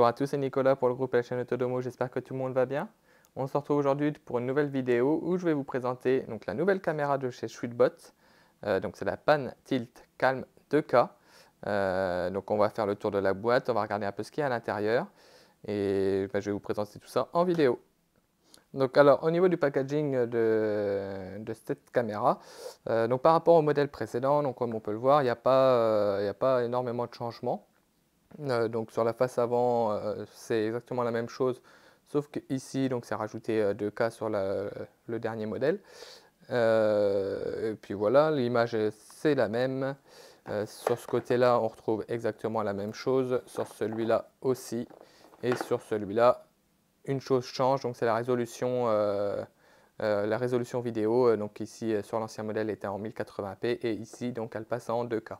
Bonjour à tous, c'est Nicolas pour le groupe et la chaîne Autodomo, j'espère que tout le monde va bien. On se retrouve aujourd'hui pour une nouvelle vidéo où je vais vous présenter donc, la nouvelle caméra de chez Sweetbot. Donc c'est la Pan Tilt Calm 2K. Donc on va faire le tour de la boîte, on va regarder un peu ce qu'il y a à l'intérieur et je vais vous présenter tout ça en vidéo. Donc alors au niveau du packaging de cette caméra, donc par rapport au modèle précédent, donc comme on peut le voir, il n'y a pas énormément de changements. Donc sur la face avant, c'est exactement la même chose, sauf qu'ici, c'est rajouté 2K sur le dernier modèle. Et puis voilà, l'image c'est la même. Sur ce côté-là, on retrouve exactement la même chose. Sur celui-là aussi. Et sur celui-là, une chose change, donc c'est la résolution vidéo. Donc ici, sur l'ancien modèle, était en 1080p et ici, donc elle passe en 2K.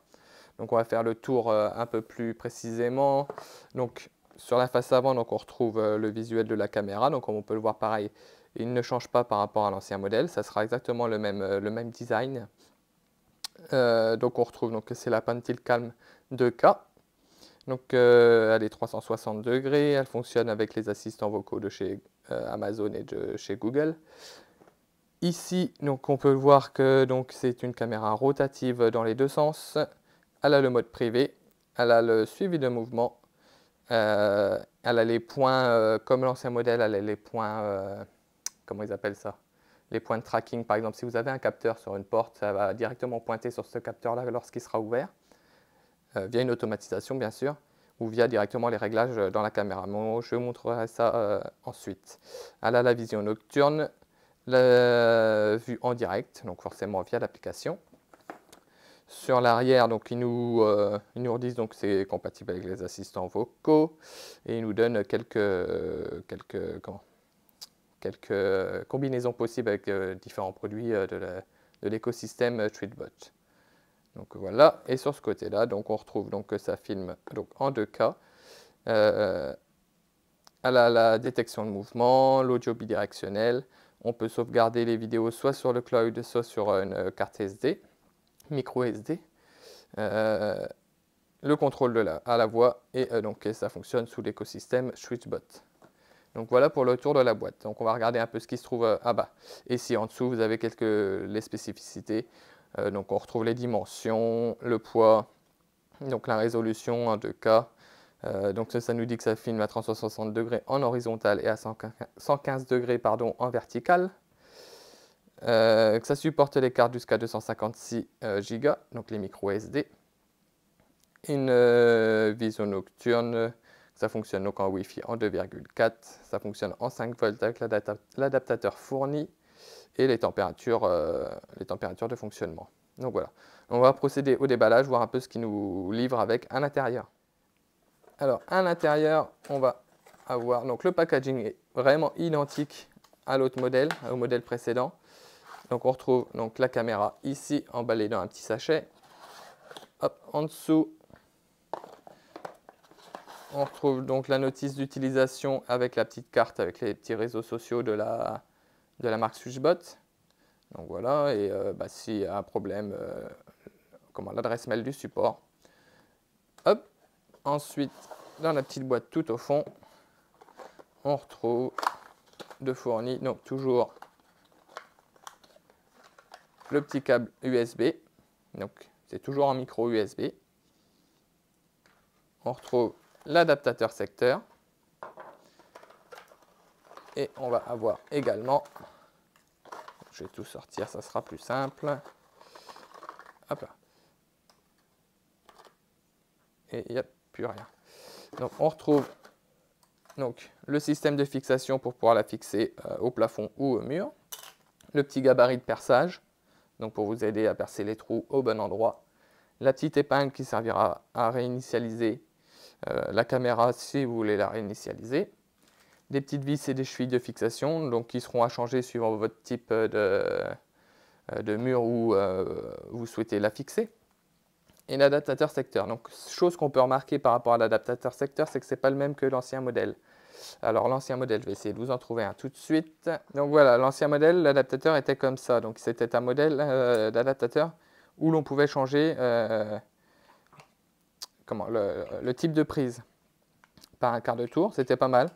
Donc on va faire le tour un peu plus précisément. Donc sur la face avant, donc on retrouve le visuel de la caméra. Donc comme on peut le voir, pareil, il ne change pas par rapport à l'ancien modèle. Ça sera exactement le même design. Donc on retrouve donc c'est la Pan Tilt Calm 2K. Donc elle est 360 degrés. Elle fonctionne avec les assistants vocaux de chez Amazon et de chez Google. Ici, donc on peut voir que c'est une caméra rotative dans les deux sens. Elle a le mode privé, elle a le suivi de mouvement, elle a les points, comme l'ancien modèle, elle a les points, comment ils appellent ça? Les points de tracking, par exemple, si vous avez un capteur sur une porte, ça va directement pointer sur ce capteur-là lorsqu'il sera ouvert, via une automatisation bien sûr, ou via directement les réglages dans la caméra. Bon, je vous montrerai ça ensuite. Elle a la vision nocturne, la vue en direct, donc forcément via l'application. Sur l'arrière, donc ils nous disent que c'est compatible avec les assistants vocaux et ils nous donnent quelques combinaisons possibles avec différents produits de l'écosystème Tweetbot. Donc voilà, et sur ce côté-là, donc on retrouve que ça filme en 2K. Elle a la détection de mouvement, l'audio bidirectionnel. On peut sauvegarder les vidéos soit sur le cloud, soit sur une carte SD. Micro SD, le contrôle à la voix et ça fonctionne sous l'écosystème Sweetbot. Donc voilà pour le tour de la boîte. Donc on va regarder un peu ce qui se trouve à bas. Et ici en dessous vous avez les spécificités. Donc on retrouve les dimensions, le poids, donc la résolution en 2K. Donc ça nous dit que ça filme à 360 degrés en horizontal et à 115 degrés en vertical. Que ça supporte les cartes jusqu'à 256 Go, donc les micro SD. Une vision nocturne, ça fonctionne donc en Wi-Fi en 2,4, ça fonctionne en 5 volts avec l'adaptateur fourni et les températures de fonctionnement. Donc voilà, on va procéder au déballage, voir un peu ce qu'il nous livre avec à l'intérieur. Alors à l'intérieur, on va avoir, donc le packaging est vraiment identique à l'autre modèle, au modèle précédent. Donc on retrouve la caméra ici emballée dans un petit sachet. Hop, en dessous, on retrouve donc la notice d'utilisation avec la petite carte avec les petits réseaux sociaux de la marque Sweetbot. Donc voilà, et s'il y a un problème, l'adresse mail du support. Hop, ensuite, dans la petite boîte tout au fond, on retrouve de fourni, donc toujours le petit câble USB, donc c'est toujours en micro USB. On retrouve l'adaptateur secteur. Et on va avoir également, je vais tout sortir, ça sera plus simple. Hop là. Et il n'y a plus rien. Donc on retrouve le système de fixation pour pouvoir la fixer au plafond ou au mur. Le petit gabarit de perçage, donc pour vous aider à percer les trous au bon endroit. La petite épingle qui servira à réinitialiser la caméra si vous voulez la réinitialiser. Des petites vis et des chevilles de fixation, donc qui seront à changer suivant votre type de mur où vous souhaitez la fixer. Et l'adaptateur secteur. Donc, chose qu'on peut remarquer par rapport à l'adaptateur secteur, c'est que ce n'est pas le même que l'ancien modèle. Alors, l'ancien modèle, je vais essayer de vous en trouver un tout de suite. Donc voilà, l'ancien modèle, l'adaptateur était comme ça. Donc, c'était un modèle d'adaptateur où l'on pouvait changer le type de prise. par un quart de tour, c'était pas mal.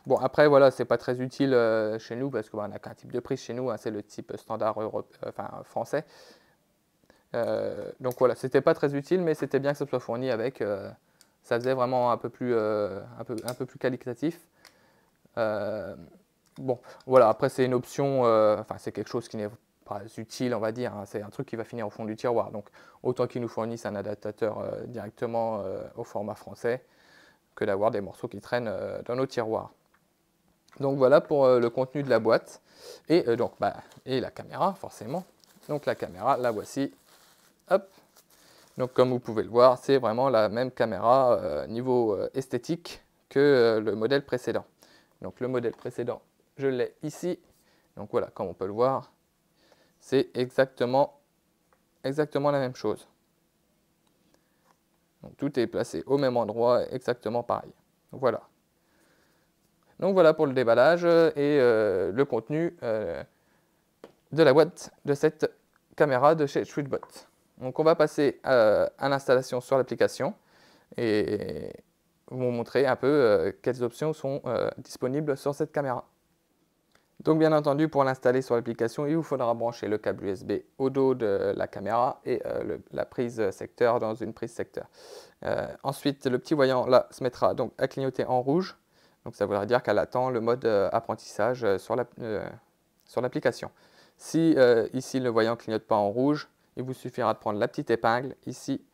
Bon, après, voilà, c'est pas très utile chez nous parce qu'on n'a qu'un type de prise chez nous, hein, c'est le type standard français. Donc voilà, c'était pas très utile, mais c'était bien que ça soit fourni avec. Ça faisait vraiment un peu plus qualitatif. Bon, voilà, après c'est une option, enfin c'est quelque chose qui n'est pas utile, on va dire, hein, c'est un truc qui va finir au fond du tiroir. Donc autant qu'ils nous fournissent un adaptateur directement au format français que d'avoir des morceaux qui traînent dans nos tiroirs. Donc voilà pour le contenu de la boîte. Et donc, et la caméra, forcément. Donc la caméra, la voici. Hop. Donc comme vous pouvez le voir, c'est vraiment la même caméra niveau esthétique que le modèle précédent. Donc le modèle précédent, je l'ai ici. Donc voilà, comme on peut le voir, c'est exactement la même chose. Donc tout est placé au même endroit, exactement pareil. Voilà. Donc voilà pour le déballage et le contenu de la boîte de cette caméra de chez Tweetbot. Donc on va passer à l'installation sur l'application et vous montrer un peu quelles options sont disponibles sur cette caméra. Donc bien entendu, pour l'installer sur l'application, il vous faudra brancher le câble USB au dos de la caméra et la prise secteur dans une prise secteur. Ensuite, le petit voyant là se mettra donc à clignoter en rouge. Donc ça voudra dire qu'elle attend le mode apprentissage sur l'application. Si ici le voyant ne clignote pas en rouge, il vous suffira de prendre la petite épingle ici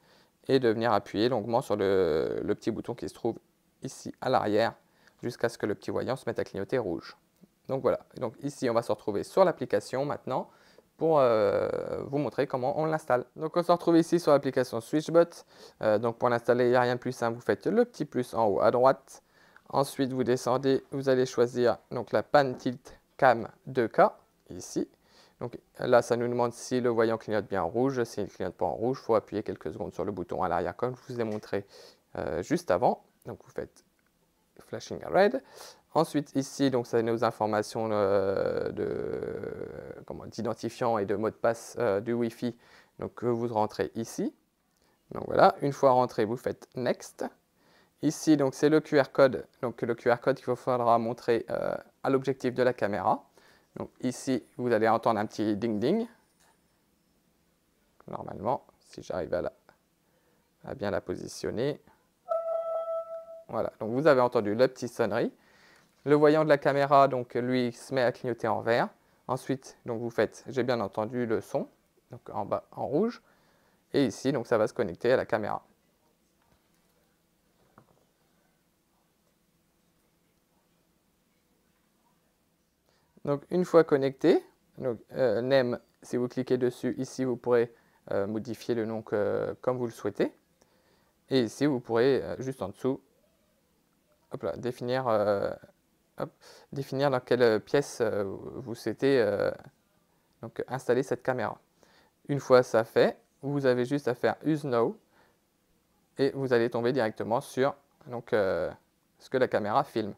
et de venir appuyer longuement sur le petit bouton qui se trouve ici à l'arrière jusqu'à ce que le petit voyant se mette à clignoter rouge. Donc voilà, donc ici on va se retrouver sur l'application maintenant pour vous montrer comment on l'installe. Donc on se retrouve ici sur l'application Switchbot. Donc pour l'installer, il n'y a rien de plus simple, vous faites le petit plus en haut à droite. Ensuite vous descendez, vous allez choisir donc la Pan Tilt Cam 2K ici. Donc là ça nous demande si le voyant clignote bien en rouge. S'il ne clignote pas en rouge, il faut appuyer quelques secondes sur le bouton à l'arrière comme je vous ai montré juste avant. Donc vous faites Flashing Red. Ensuite, ici, donc, ça a nos informations d'identifiant et de mot de passe du Wi-Fi donc, que vous rentrez ici. Donc voilà, une fois rentré, vous faites Next. Ici, donc, c'est le QR code. Donc, le QR code qu'il vous faudra montrer à l'objectif de la caméra. Donc ici, vous allez entendre un petit ding-ding. Normalement, si j'arrive à bien la positionner. Voilà, donc vous avez entendu la petite sonnerie. Le voyant de la caméra, donc lui, se met à clignoter en vert. Ensuite, donc vous faites, j'ai bien entendu le son, donc en bas en rouge. Et ici, donc ça va se connecter à la caméra. Donc une fois connecté, donc, NEM, si vous cliquez dessus, ici vous pourrez modifier le nom comme vous le souhaitez. Et ici, vous pourrez juste en dessous, hop là, définir dans quelle pièce vous souhaitez donc, installer cette caméra. Une fois ça fait, vous avez juste à faire Use Now et vous allez tomber directement sur donc, ce que la caméra filme.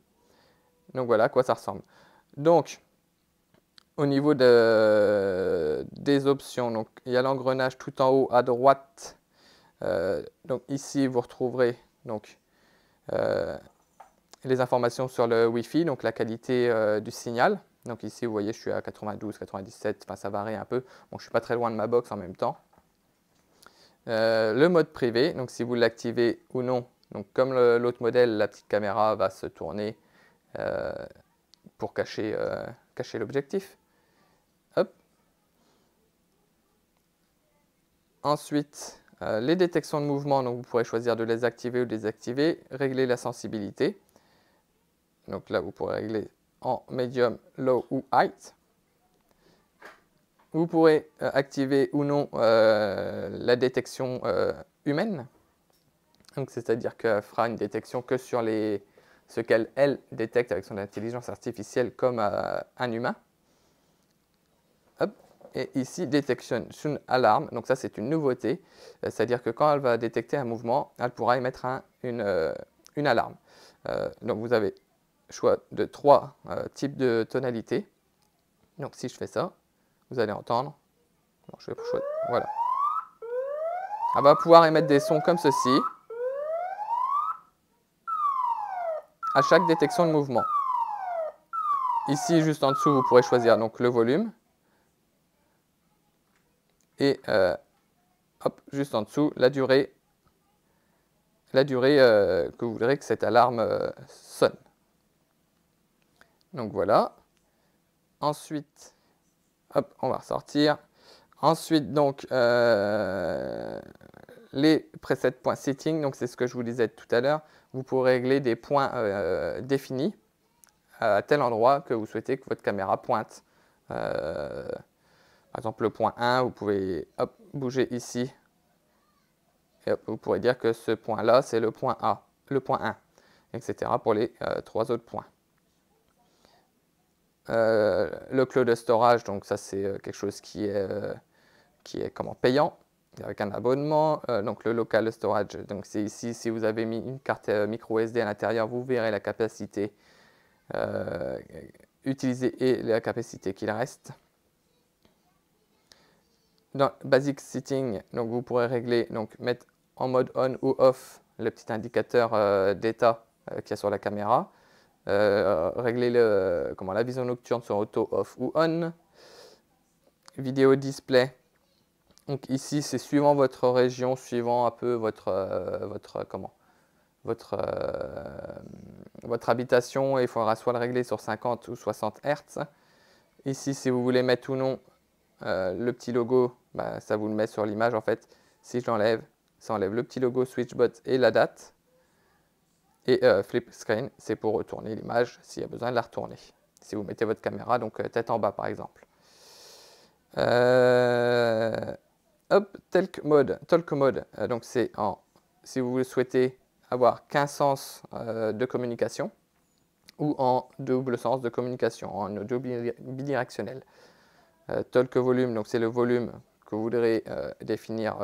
Donc voilà à quoi ça ressemble. Donc, au niveau des options, donc, il y a l'engrenage tout en haut à droite. Donc ici, vous retrouverez donc, les informations sur le Wi-Fi, donc la qualité du signal. Donc ici, vous voyez, je suis à 92, 97, enfin ça varie un peu. Bon, je ne suis pas très loin de ma box en même temps. Le mode privé, donc si vous l'activez ou non, donc comme l'autre modèle, la petite caméra va se tourner pour cacher l'objectif. Hop. Ensuite, les détections de mouvement, donc vous pourrez choisir de les activer ou désactiver, régler la sensibilité. Donc là, vous pourrez régler en medium, low ou height. Vous pourrez activer ou non la détection humaine. C'est-à-dire qu'elle fera une détection que sur ce qu'elle détecte avec son intelligence artificielle comme un humain. Hop. Et ici, Detection Soon Alarm. Donc ça, c'est une nouveauté. C'est-à-dire que quand elle va détecter un mouvement, elle pourra émettre une alarme. Donc vous avez choix de 3 types de tonalités. Donc si je fais ça, vous allez entendre. Non, je vais choisir. Voilà. Elle va pouvoir émettre des sons comme ceci. à chaque détection de mouvement. Ici, juste en dessous, vous pourrez choisir donc le volume. Et hop, juste en dessous, la durée que vous voudrez que cette alarme sonne. Donc voilà. Ensuite, hop, on va ressortir. Ensuite, donc, les presets point setting, donc c'est ce que je vous disais tout à l'heure. Vous pourrez régler des points définis à tel endroit que vous souhaitez que votre caméra pointe. Par exemple, le point 1, vous pouvez hop, bouger ici. Et hop, vous pourrez dire que ce point-là, c'est le point A, le point 1, etc. pour les 3 autres points. Le cloud storage, donc ça c'est quelque chose qui est comment, payant, avec un abonnement. Donc le local storage, donc c'est ici, si vous avez mis une carte micro SD à l'intérieur, vous verrez la capacité utilisée et la capacité qu'il reste. Dans Basic Setting, donc vous pourrez régler, donc mettre en mode on ou off le petit indicateur d'état qu'il y a sur la caméra. Régler la vision nocturne sur auto, off ou on. Vidéo display. Donc ici, c'est suivant votre région, suivant un peu votre habitation, il faudra soit le régler sur 50 ou 60 Hz. Ici, si vous voulez mettre ou non le petit logo, bah, ça vous le met sur l'image en fait. Si je l'enlève, ça enlève le petit logo SwitchBot et la date. Et flip screen, c'est pour retourner l'image s'il y a besoin de la retourner. Si vous mettez votre caméra, donc tête en bas par exemple. Hop, talk mode, donc c'est si vous souhaitez avoir qu'un sens de communication ou en double sens de communication, en audio bidirectionnel. Talk volume, donc c'est le volume que vous voudrez définir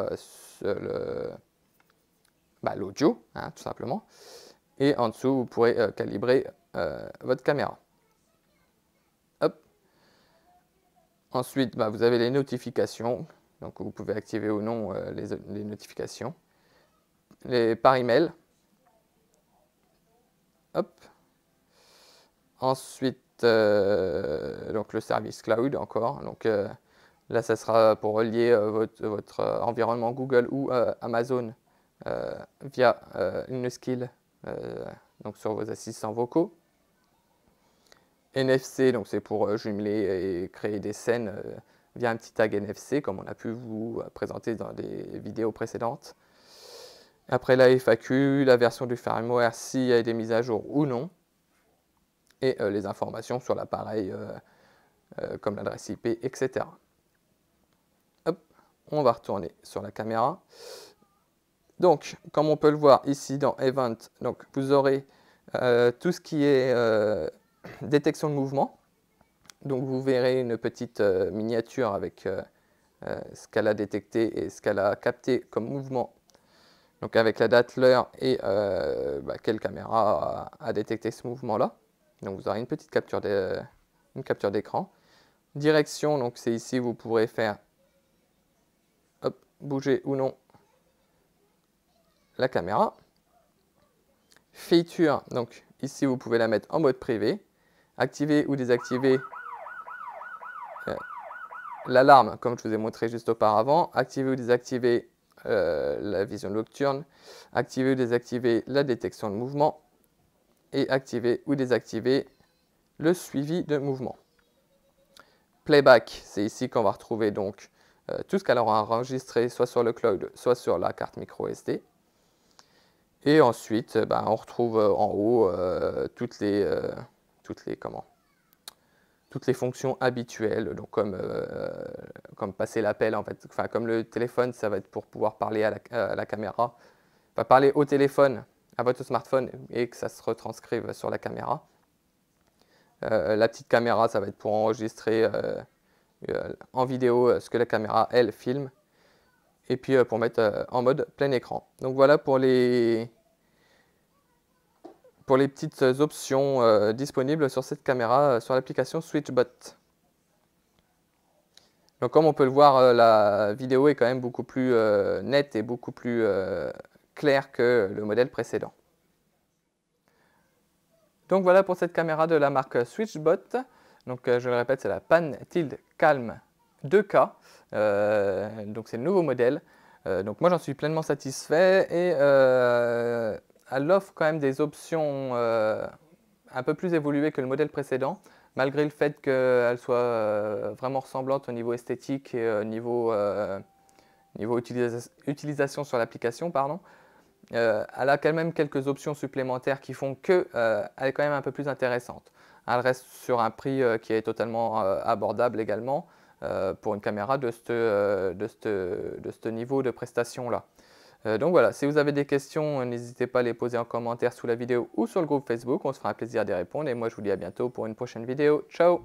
l'audio, hein, tout simplement. Et en dessous, vous pourrez calibrer votre caméra. Hop. Ensuite, vous avez les notifications. Donc, vous pouvez activer ou non les notifications. Par email. Hop. Ensuite, donc le service cloud encore. Donc, là, ça sera pour relier votre environnement Google ou Amazon via une skill. Donc sur vos assistants vocaux. NFC, donc c'est pour jumeler et créer des scènes via un petit tag NFC, comme on a pu vous présenter dans des vidéos précédentes. Après la FAQ, la version du firmware, s'il y a des mises à jour ou non. Et les informations sur l'appareil, comme l'adresse IP, etc. Hop, on va retourner sur la caméra. Donc, comme on peut le voir ici dans Event, donc vous aurez tout ce qui est détection de mouvement. Donc, vous verrez une petite miniature avec ce qu'elle a détecté et ce qu'elle a capté comme mouvement. Donc, avec la date, l'heure et quelle caméra a détecté ce mouvement-là. Donc, vous aurez une petite capture d'écran. Direction, donc c'est ici, vous pourrez faire hop, bouger ou non la caméra. Feature, donc ici vous pouvez la mettre en mode privé, activer ou désactiver l'alarme comme je vous ai montré juste auparavant, activer ou désactiver la vision nocturne, activer ou désactiver la détection de mouvement et activer ou désactiver le suivi de mouvement. Playback, c'est ici qu'on va retrouver donc tout ce qu'elle aura enregistré soit sur le cloud, soit sur la carte micro SD. Et ensuite, on retrouve en haut toutes les fonctions habituelles, donc comme passer l'appel en fait, enfin comme le téléphone, ça va être pour pouvoir parler à la caméra, enfin parler au téléphone, à votre smartphone et que ça se retranscrive sur la caméra. La petite caméra, ça va être pour enregistrer en vidéo ce que la caméra elle filme. Et puis pour mettre en mode plein écran. Donc voilà pour les petites options disponibles sur cette caméra sur l'application SwitchBot. Donc comme on peut le voir, la vidéo est quand même beaucoup plus nette et beaucoup plus claire que le modèle précédent. Donc voilà pour cette caméra de la marque Switchbot. Donc je le répète, c'est la Pan Tilt Calm 2K. Donc c'est le nouveau modèle. Donc moi j'en suis pleinement satisfait et elle offre quand même des options un peu plus évoluées que le modèle précédent, malgré le fait qu'elle soit vraiment ressemblante au niveau esthétique et niveau utilisation sur l'application, pardon. Elle a quand même quelques options supplémentaires qui font qu'elle est quand même un peu plus intéressante. Elle reste sur un prix qui est totalement abordable également pour une caméra de ce niveau de prestation-là. Donc voilà, si vous avez des questions, n'hésitez pas à les poser en commentaire sous la vidéo ou sur le groupe Facebook. On se fera un plaisir d'y répondre et moi je vous dis à bientôt pour une prochaine vidéo. Ciao!